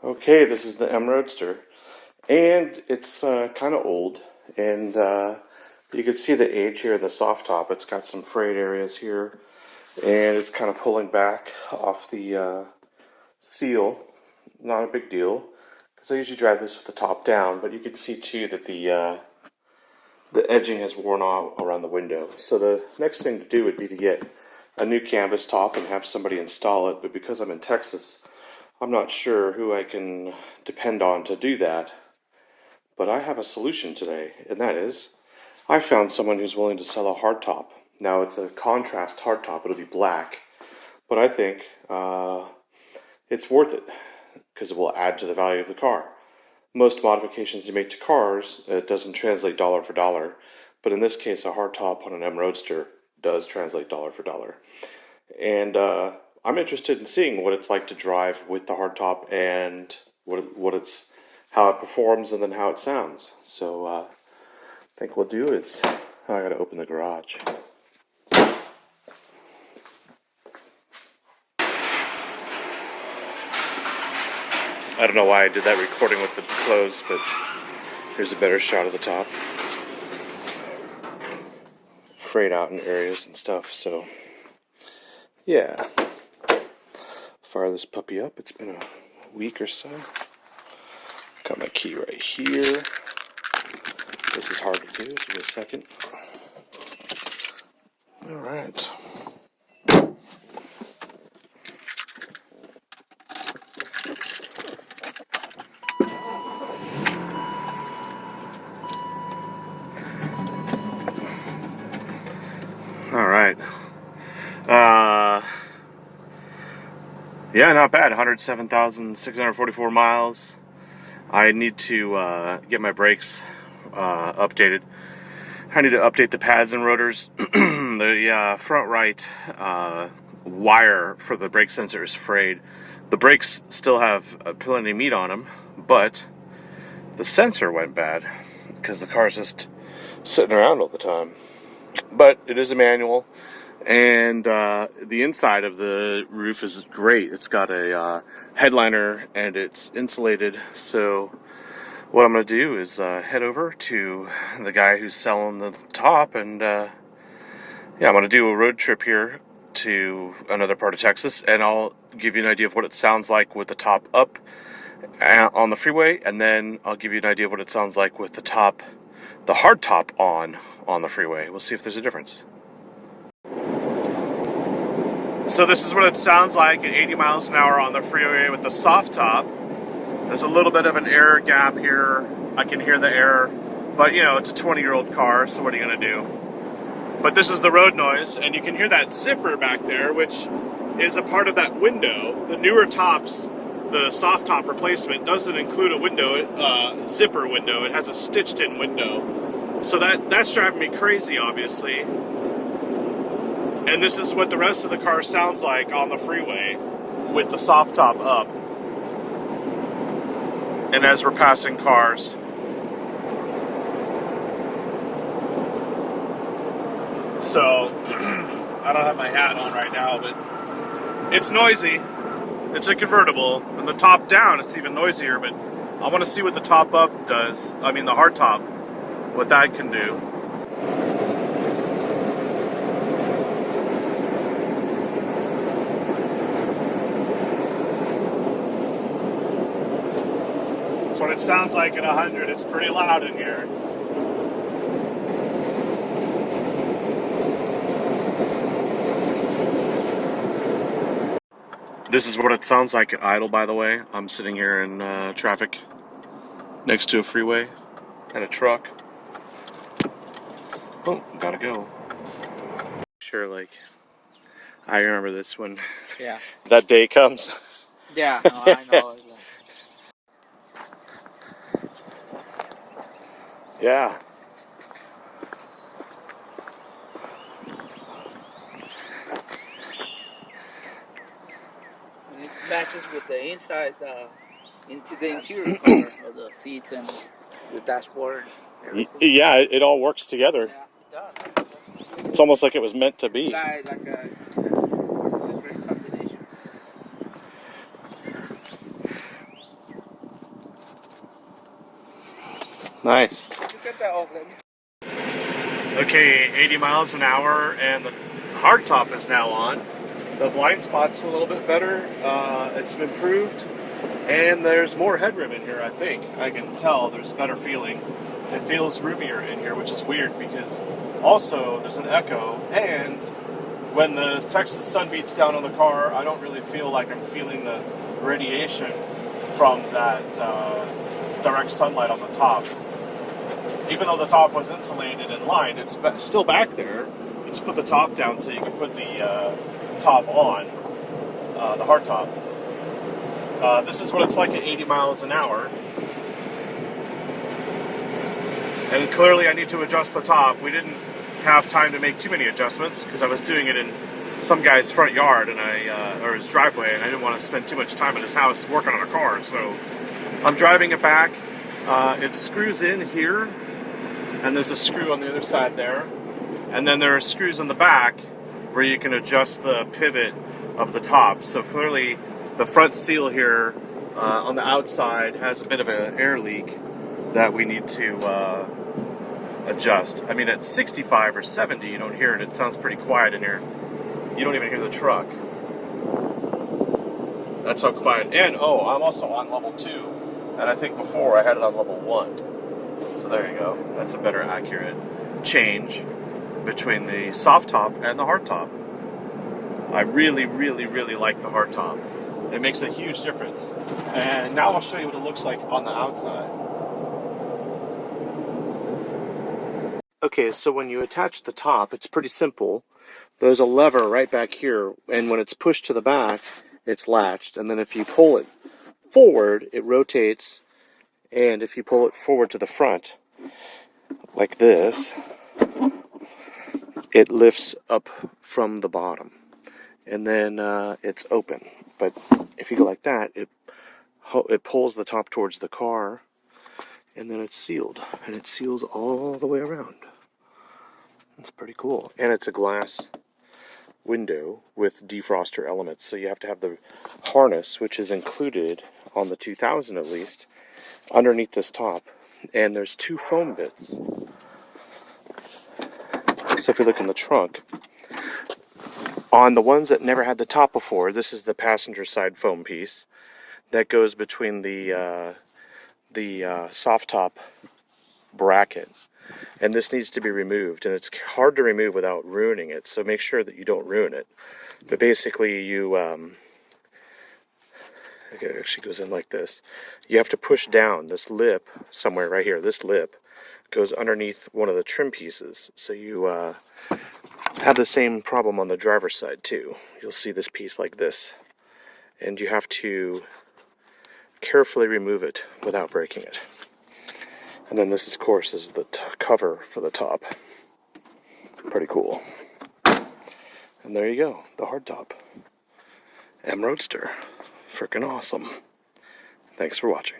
Okay, this is the M Roadster, and it's kind of old, and you can see the age here in the soft top. It's got some frayed areas here, and it's kind of pulling back off the seal. Not a big deal, because I usually drive this with the top down, but you can see too that the edging has worn off around the window. So the next thing to do would be to get a new canvas top and have somebody install it, but because I'm in Texas, I'm not sure who I can depend on to do that, but I have a solution today, and that is I found someone who's willing to sell a hardtop. Now, it's a contrast hardtop, it'll be black, but I think it's worth it because it will add to the value of the car. Most modifications you make to cars, it doesn't translate dollar for dollar, but in this case, a hardtop on an M Roadster does translate dollar for dollar. And I'm interested in seeing what it's like to drive with the hardtop and how it performs and then how it sounds. So I think what we'll do is I gotta open the garage. I don't know why I did that recording with the closed, but here's a better shot of the top. Frayed out in areas and stuff, so yeah. Fire this puppy up. It's been a week or so. Got my key right here. This is hard to do. Give me a second. All right. All right. Yeah, not bad. 107,644 miles. I need to get my brakes updated. I need to update the pads and rotors. The front right wire for the brake sensor is frayed. The brakes still have plenty of meat on them, but the sensor went bad because the car's just sitting around all the time. But it is a manual, and the inside of the roof is great. It's got a headliner and it's insulated, so what I'm going to do is head over to the guy who's selling the top, and I'm going to do a road trip here to another part of Texas, and I'll give you an idea of what it sounds like with the top up on the freeway, and then I'll give you an idea of what it sounds like with the hard top on the freeway. We'll see if there's a difference. So this is what it sounds like at 80 miles an hour on the freeway with the soft top. There's a little bit of an air gap here. I can hear the air, but it's a 20-year-old car, so what are you going to do? But this is the road noise, and you can hear that zipper back there, which is a part of that window. The newer tops, the soft top replacement, doesn't include a window, zipper window. It has a stitched-in window. So that's driving me crazy, obviously. And this is what the rest of the car sounds like on the freeway with the soft top up. And as we're passing cars. So, I don't have my hat on right now, but it's noisy. It's a convertible. And the top down, it's even noisier, but I want to see what the top up does. I mean, the hard top, what that can do. That's what it sounds like at 100. It's pretty loud in here. This is what it sounds like at idle, by the way. I'm sitting here in traffic next to a freeway and a truck. Oh, gotta go. Sure, like, I remember this when that day comes. Yeah, no, I know. Yeah. And it matches with the inside, into the interior color of the seats and the dashboard. Yeah, it all works together. Yeah, it does. It's almost like it was meant to be. Like a great combination. Nice. Look at that. Oh, let me. Okay, 80 miles an hour, and the hardtop is now on. The blind spot's a little bit better. It's improved, and there's more headroom in here, I think. I can tell there's better feeling. It feels roomier in here, which is weird because also there's an echo, and when the Texas sun beats down on the car, I don't really feel like I'm feeling the radiation from that direct sunlight on the top. Even though the top was insulated and lined, it's still back there. You just put the top down so you can put the top on, the hardtop. This is what it's like at 80 miles an hour. And clearly I need to adjust the top. We didn't have time to make too many adjustments because I was doing it in some guy's front yard and or his driveway, and I didn't want to spend too much time in his house working on a car. So I'm driving it back. It screws in here, and there's a screw on the other side there. And then there are screws in the back where you can adjust the pivot of the top. So clearly the front seal here on the outside has a bit of an air leak that we need to adjust. I mean, at 65 or 70, you don't hear it. It sounds pretty quiet in here. You don't even hear the truck. That's how quiet. And, oh, I'm also on level 2. And I think before I had it on level 1. So there you go. That's a better accurate change between the soft top and the hard top. I really, really, really like the hard top. It makes a huge difference. And now I'll show you what it looks like on the outside. Okay, so when you attach the top, it's pretty simple. There's a lever right back here, and when it's pushed to the back, it's latched. And then if you pull it forward, it rotates. And if you pull it forward to the front, like this, it lifts up from the bottom. And then it's open. But if you go like that, it pulls the top towards the car, and then it's sealed. And it seals all the way around. It's pretty cool. And it's a glass window with defroster elements. So you have to have the harness, which is included on the 2000 at least, underneath this top. And there's 2 foam bits. So if you look in the trunk, on the ones that never had the top before, this is the passenger side foam piece that goes between the soft top bracket. And this needs to be removed, and it's hard to remove without ruining it, so make sure that you don't ruin it. But basically you, okay, it actually goes in like this. You have to push down this lip somewhere right here. This lip goes underneath one of the trim pieces, so you have the same problem on the driver's side too. You'll see this piece like this, and you have to carefully remove it without breaking it. And then this, of course, is the cover for the top. Pretty cool. And there you go, the hardtop. M Roadster. Frickin' awesome. Thanks for watching.